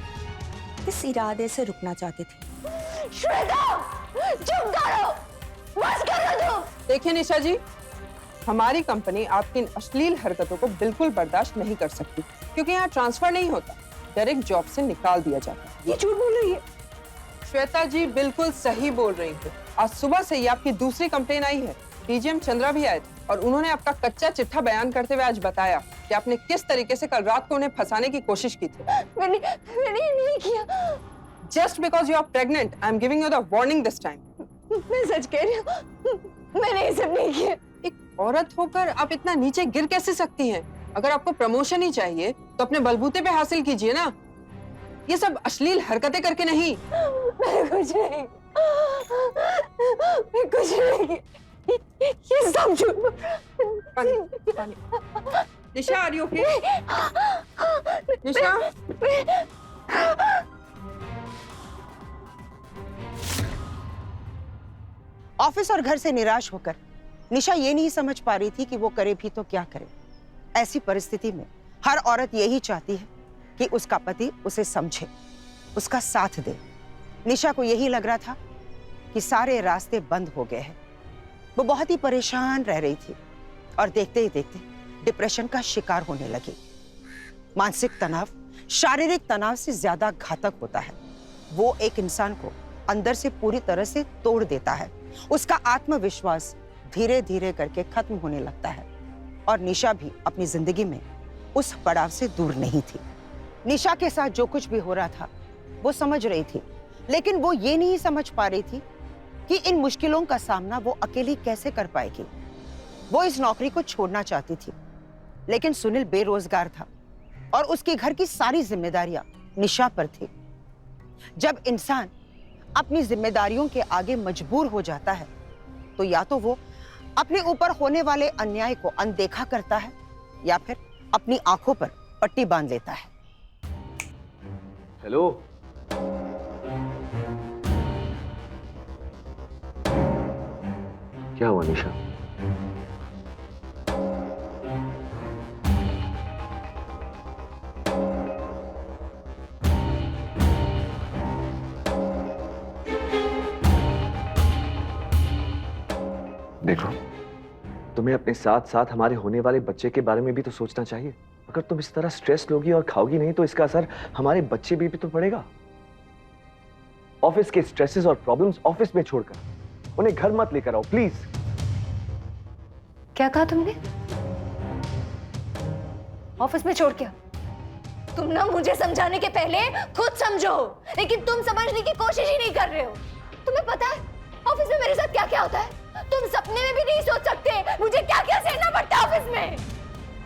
किस इरादे से रुकना चाहती थी।
श्वेता, चुप करो, बस करो तुम।
देखिए निशा जी, हमारी कंपनी आपकी इन अश्लील हरकतों को बिल्कुल बर्दाश्त नहीं कर सकती, क्योंकि यहाँ ट्रांसफर नहीं होता, डायरेक्ट जॉब से निकाल दिया जाता है।
ये झूठ बोल रही है।
श्वेता जी बिल्कुल सही बोल रही है। आज सुबह से ही आपकी दूसरी कंप्लेन आई है। DGM चंद्रा भी आए थे और उन्होंने आपका कच्चा चिट्ठा बयान करते हुए आज बताया कि आपने किस तरीके से कल रात को उन्हें फंसाने की कोशिश की थी।
मैंने नहीं किया।
Just because you are pregnant, I am giving you the warning this time.
मैं सच कह रही हूँ, मैंने ये सब नहीं किया।
एक औरत होकर आप इतना नीचे गिर कैसे सकती हैं? अगर आपको प्रमोशन ही चाहिए तो अपने बलबूते पे हासिल कीजिए ना, ये सब अश्लील हरकतें करके नहीं।
मैं कुछ नहीं, ये सब झूठ।
पानी। निशा, are you okay? Nisha,
office और घर से निराश होकर निशा ये नहीं समझ पा रही थी कि वो करे भी तो क्या करे। ऐसी परिस्थिति में हर औरत यही चाहती है कि उसका पति उसे समझे, उसका साथ दे। निशा को यही लग रहा था कि सारे रास्ते बंद हो गए हैं। वो बहुत ही परेशान रह रही थी और देखते ही देखते डिप्रेशन का शिकार होने लगी। मानसिक तनाव शारीरिक तनाव से ज्यादा घातक होता है। वो एक इंसान को अंदर से पूरी तरह से तोड़ देता है। उसका आत्मविश्वास धीरे धीरे करके खत्म होने लगता है। और निशा भी अपनी जिंदगी में उस पड़ाव से दूर नहीं थी। निशा के साथ जो कुछ भी हो रहा था वो समझ रही थी, लेकिन वो ये नहीं समझ पा रही थी कि इन मुश्किलों का सामना वो अकेली कैसे कर पाएगी। वो इस नौकरी को छोड़ना चाहती थी, लेकिन सुनील बेरोजगार था और उसके घर की सारी जिम्मेदारियां निशा पर थी। जब इंसान अपनी जिम्मेदारियों के आगे मजबूर हो जाता है तो या तो वो अपने ऊपर होने वाले अन्याय को अनदेखा करता है या फिर अपनी आंखों पर पट्टी बांध लेता है।
हेलो, क्या हुआ निशा? देखो, तुम्हें अपने साथ साथ हमारे होने वाले बच्चे के बारे में भी तो सोचना चाहिए। अगर तुम इस तरह स्ट्रेस लोगी और खाओगी नहीं तो इसका असर हमारे बच्चे भी तो पड़ेगा। ऑफिस के स्ट्रेसेस और प्रॉब्लम्स ऑफिस में छोड़कर उन्हें घर मत लेकर आओ प्लीज।
क्या कहा तुमने? ऑफिस में छोड़ क्या? तुम ना मुझे समझाने के पहले खुद समझो, लेकिन तुम समझने की कोशिश ही नहीं कर रहे हो। तुम्हें पता है ऑफिस में मेरे साथ क्या क्या होता है? तुम सपने में भी नहीं सोच सकते मुझे क्या क्या सहना पड़ता है ऑफिस में।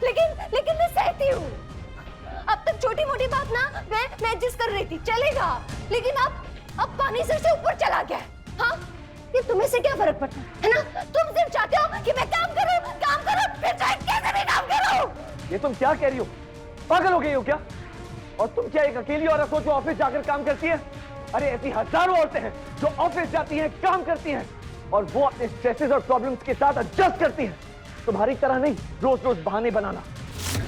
लेकिन मैं सहती हूँ। अब तक छोटी मोटी बात ना मैं एडजस्ट कर रही थी, चलेगा, लेकिन अब पानी सिर से ऊपर चला गया है। हाँ, ये तुम्हें से क्या फर्क पड़ता है ना? तुम सिर्फ चाहते हो कि मैं काम करूं, फिर चाहे कैसे भी काम करूं।
ये तुम क्या कह रही हो? पागल हो गई हो क्या? और तुम क्या एक अकेली औरत हो जो ऑफिस जाकर काम करती है? अरे ऐसी हजारों औरतें हैं जो ऑफिस जाती हैं, काम करती हैं और वो अपने स्ट्रेसेस और प्रॉब्लम्स के साथ एडजस्ट करती हैं। तुम्हारी तरह नहीं रोज रोज बहाने बनाना।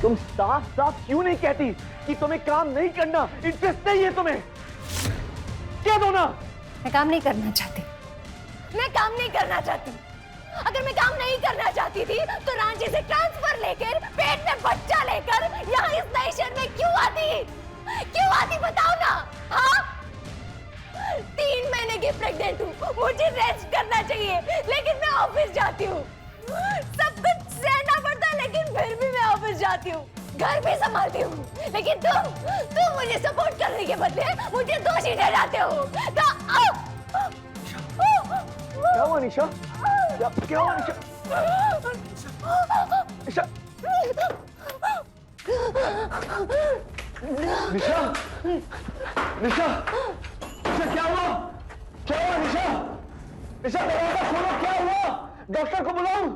तुम साफ साफ क्यों नहीं कहती कि तुम्हें काम नहीं करना, इंटरेस्ट नहीं है तुम्हें? क्या दो ना।
मैं काम नहीं करना चाहती। मैं काम नहीं करना चाहती। अगर मैं काम नहीं करना चाहती थी तो रांची से ट्रांसफर लेकर पेट में बच्चा लेकर यहाँ इस नए शहर में क्यों आती बताओ ना। हाँ, 3 महीने की प्रेग्नेंट हूँ, मुझे रेस्ट करना चाहिए, लेकिन मैं ऑफिस जाती हूँ। सब कुछ सहना पड़ता है, लेकिन फिर भी मैं ऑफिस जाती हूँ, घर भी संभालती हूँ, लेकिन तुम मुझे सपोर्ट करने के बदले मुझे दोषी ठहराते हो।
क्या हुआ निशा? क्या हुआ निशा? निशा निशा निशा निशा क्या हुआ? क्या हुआ निशा? निशा दरवाजा खोलो, क्या हुआ? डॉक्टर को बुलाऊं?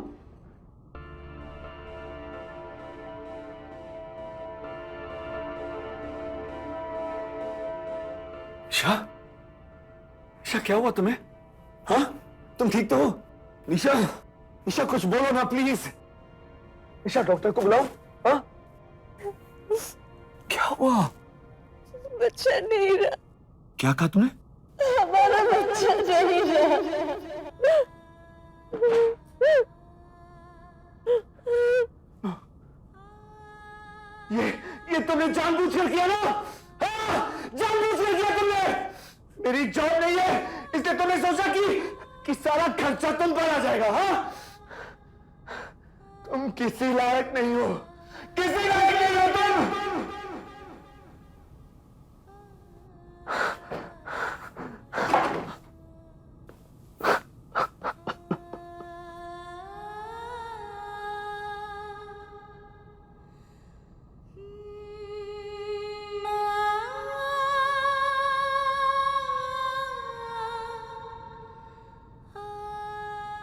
निशा निशा क्या हुआ तुम्हें? हाँ, तुम ठीक तो हो? निशा निशा कुछ बोलो ना प्लीज। निशा डॉक्टर को बुलाओ। हाँ, क्या हुआ?
बच्चा नहीं रहा।
क्या कहा तुमने?
हमारा बच्चा नहीं रहा।
ये तुमने जानबूझकर किया ना? हाँ, जानबूझकर किया तुमने। मेरी जॉब नहीं है इसलिए तुमने सोचा कि सारा खर्चा तुम पर आ जाएगा। हाँ, तुम किसी लायक नहीं हो, किसी लायक नहीं हो तुम।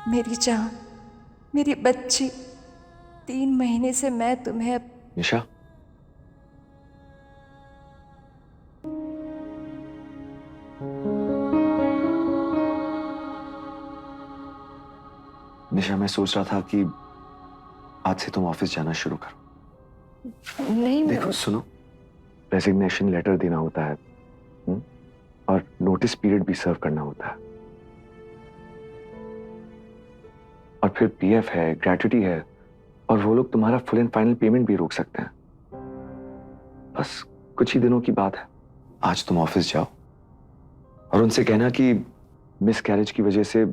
मेरी जान, मेरी बच्ची, 3 महीने से मैं तुम्हें
निशा, निशा मैं सोच रहा था कि आज से तुम ऑफिस जाना शुरू करो।
नहीं,
देखो सुनो, रेजिग्नेशन लेटर देना होता है और नोटिस पीरियड भी सर्व करना होता है, और फिर पीएफ है, ग्रेट्युटी है, और वो लोग तुम्हारा फुल एंड फाइनल पेमेंट भी रोक सकते हैं। बस कुछ ही दिनों की बात है। आज तुम ऑफिस जाओ और उनसे कहना कि मिस कैरेज की वजह से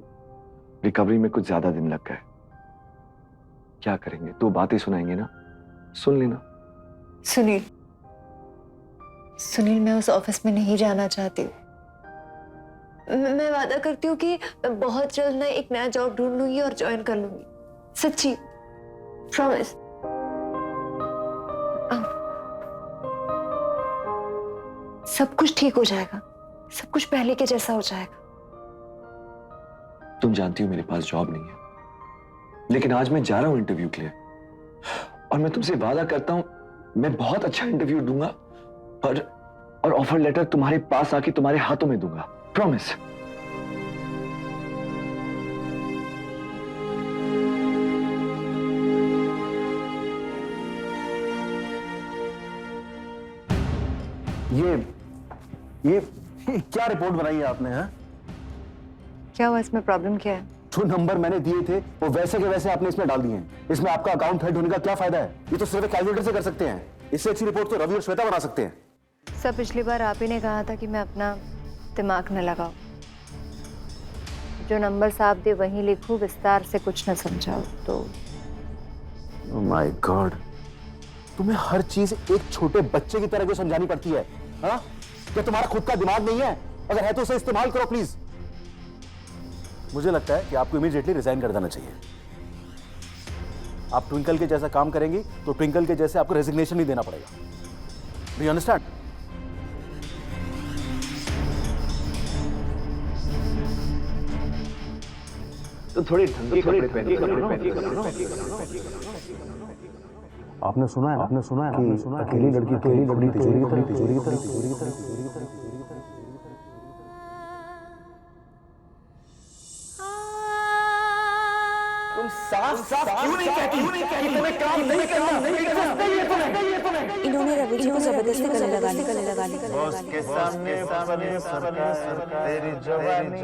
रिकवरी में कुछ ज्यादा दिन लग गए। क्या करेंगे? 2 बातें सुनाएंगे ना, सुन लेना।
सुनील, मैं उस ऑफिस में नहीं जाना चाहती हूँ। मैं वादा करती हूँ कि मैं बहुत जल्द ना एक नया जॉब ढूंढ लूंगी और ज्वाइन कर लूंगी, सच्ची, प्रॉमिस। सब कुछ ठीक हो जाएगा, सब कुछ पहले के जैसा हो जाएगा।
तुम जानती हो मेरे पास जॉब नहीं है, लेकिन आज मैं जा रहा हूं इंटरव्यू के लिए, और मैं तुमसे वादा करता हूं मैं बहुत अच्छा इंटरव्यू दूंगा और ऑफर लेटर तुम्हारे पास आके तुम्हारे हाथों में दूंगा, प्रॉमिस।
ये क्या रिपोर्ट बनाई है आपने? हाँ,
क्या हुआ, इसमें प्रॉब्लम क्या है?
जो नंबर मैंने दिए थे वो वैसे के वैसे आपने इसमें डाल दिए हैं। इसमें आपका अकाउंट हेड होने का क्या फायदा है? ये तो सिर्फ कैलकुलेटर से कर सकते हैं। इससे अच्छी रिपोर्ट तो रवि और श्वेता बना सकते हैं।
सर पिछली बार आप ही ने कहा था कि मैं अपना दिमाग न लगाऊं, जो नंबर्स आप दे वहीं लिखूं, विस्तार से कुछ न समझाओ। तो
ओह माय गॉड, तुम्हें हर चीज एक छोटे बच्चे की तरह क्यों समझानी पड़ती है? हाँ, क्या तुम्हारा खुद का दिमाग नहीं है? अगर है तो उसे इस्तेमाल करो प्लीज। मुझे लगता है कि आपको इमीडिएटली रिजाइन कर देना चाहिए। आप ट्विंकल के जैसा काम करेंगी तो ट्विंकल के जैसे आपको रेजिग्नेशन ही देना पड़ेगा। Do you understand?
तो थोड़ी ढंग के कपड़े पहन
आपने सुना है कि अकेली लड़की तो बड़ी तिजोरी की तरह
तुम साफ क्यों नहीं कहती कि तुम्हें काम नहीं करना?
इन्होंने रवि जी को जबरदस्ती गले लगा ली।
बॉस के सामने तेरी जवानी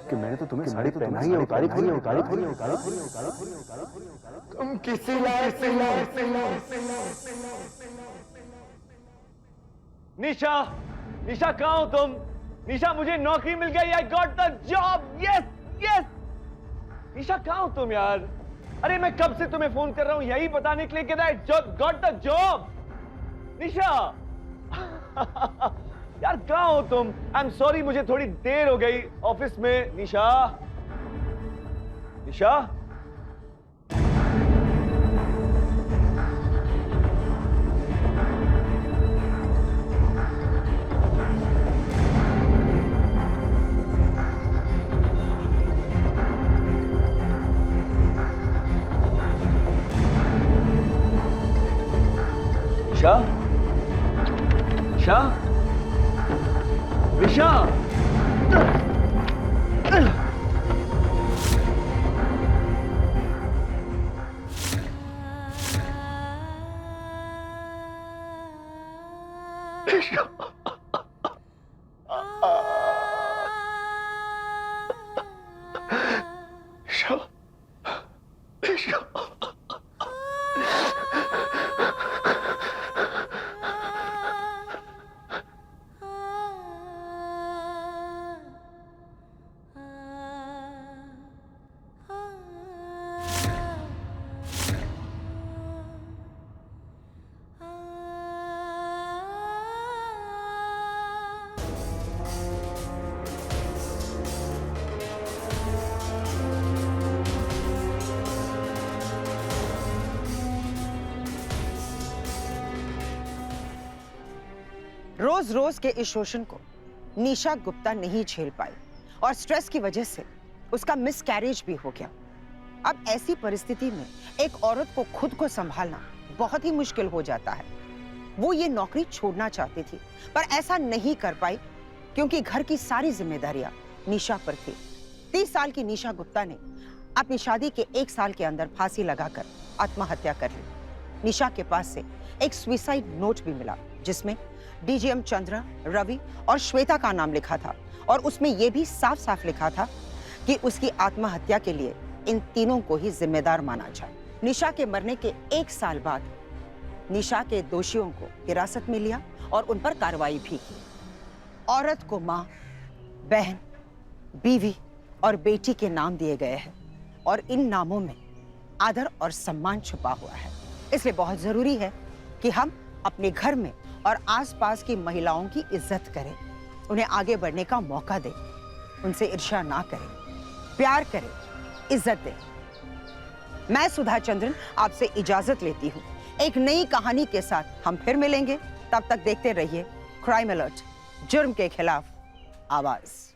कि मैंने तो तुम्हें साड़ी पहनाई है, उतारी थोड़ी है।
तुम किसी लायक नहीं। निशा कहाँ हो तुम? निशा, मुझे नौकरी मिल गई। I got the job. Yes. Nisha कहाँ हो तुम यार? अरे मैं कब से तुम्हें फोन कर रहा हूँ यही बताने के लिए कि आई गॉट द जॉब। निशा यार कहाँ हो तुम? आई एम सॉरी, मुझे थोड़ी देर हो गई ऑफिस में। निशा।
रोज रोज के इस शोषण को निशा गुप्ता नहीं झेल पाई और स्ट्रेस की वजह से उसका मिसकैरेज भी हो गया। अब ऐसी परिस्थिति में एक औरत को खुद को संभालना बहुत ही मुश्किल हो जाता है। वो ये नौकरी छोड़ना चाहती थी पर ऐसा नहीं कर पाई क्योंकि घर की सारी जिम्मेदारियां निशा पर थी। 30 साल की निशा गुप्ता ने अपनी शादी के 1 साल के अंदर फांसी लगाकर आत्महत्या कर ली। निशा के पास से एक सुसाइड नोट भी मिला जिसमें डीजीएम चंद्रा, रवि और श्वेता का नाम लिखा था और उसमें यह भी साफ साफ लिखा था कि उसकी आत्महत्या के लिए इन तीनों को ही जिम्मेदार माना जाए। निशा के मरने के 1 साल बाद निशा के दोषियों को हिरासत में लिया और उन पर कार्रवाई भी की। औरत को मां, बहन, बीवी और बेटी के नाम दिए गए हैं और इन नामों में आदर और सम्मान छुपा हुआ है। इसलिए बहुत जरूरी है कि हम अपने घर में और आसपास की महिलाओं की इज्जत करें, उन्हें आगे बढ़ने का मौका दें, उनसे ईर्ष्या ना करें, प्यार करें, इज्जत दें। मैं सुधा चंद्रन आपसे इजाजत लेती हूँ। एक नई कहानी के साथ हम फिर मिलेंगे। तब तक देखते रहिए क्राइम अलर्ट, जुर्म के खिलाफ आवाज।